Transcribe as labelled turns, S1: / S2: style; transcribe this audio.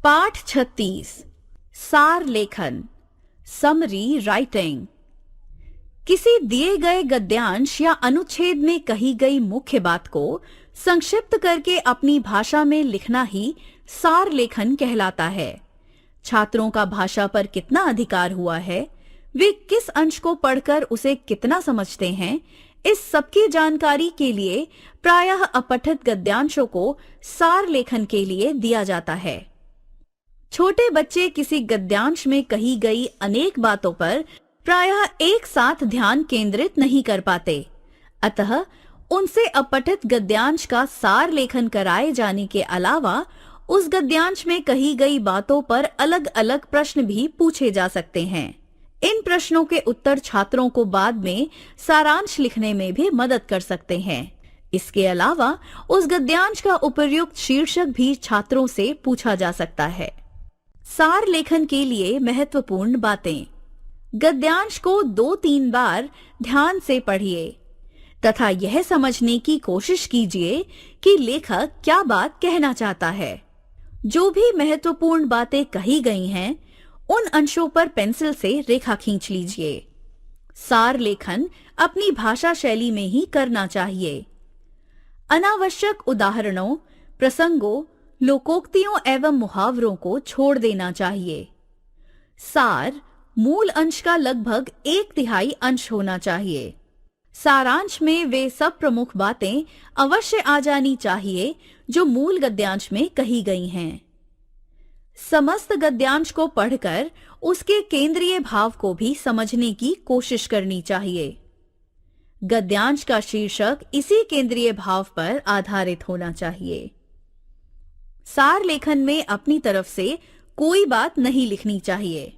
S1: पाठ 36 सार लेखन समरी राइटिंग। किसी दिए गए गद्यांश या अनुच्छेद में कही गई मुख्य बात को संक्षिप्त करके अपनी भाषा में लिखना ही सार लेखन कहलाता है। छात्रों का भाषा पर कितना अधिकार हुआ है, वे किस अंश को पढ़कर उसे कितना समझते हैं, इस सबकी जानकारी के लिए प्रायः अपठित गद्यांशों को सार लेखन के लिए दिया जाता है। छोटे बच्चे किसी गद्यांश में कही गई अनेक बातों पर प्रायः एक साथ ध्यान केंद्रित नहीं कर पाते, अतः उनसे अपठित गद्यांश का सार लेखन कराए जाने के अलावा उस गद्यांश में कही गई बातों पर अलग अलग प्रश्न भी पूछे जा सकते हैं। इन प्रश्नों के उत्तर छात्रों को बाद में सारांश लिखने में भी मदद कर सकते हैं। इसके अलावा उस गद्यांश का उपयुक्त शीर्षक भी छात्रों से पूछा जा सकता है। सार लेखन के लिए महत्वपूर्ण बातें। गद्यांश को 2-3 बार ध्यान से पढ़िए तथा यह समझने की कोशिश कीजिए कि लेखक क्या बात कहना चाहता है। जो भी महत्वपूर्ण बातें कही गई हैं, उन अंशों पर पेंसिल से रेखा खींच लीजिए। सार लेखन अपनी भाषा शैली में ही करना चाहिए। अनावश्यक उदाहरणों, प्रसंगों, लोकोक्तियों एवं मुहावरों को छोड़ देना चाहिए। सार मूल अंश का लगभग 1/3 अंश होना चाहिए। सारांश में वे सब प्रमुख बातें अवश्य आ जानी चाहिए जो मूल गद्यांश में कही गई हैं। समस्त गद्यांश को पढ़कर उसके केंद्रीय भाव को भी समझने की कोशिश करनी चाहिए। गद्यांश का शीर्षक इसी केंद्रीय भाव पर आधारित होना चाहिए। सार लेखन में अपनी तरफ से कोई बात नहीं लिखनी चाहिए।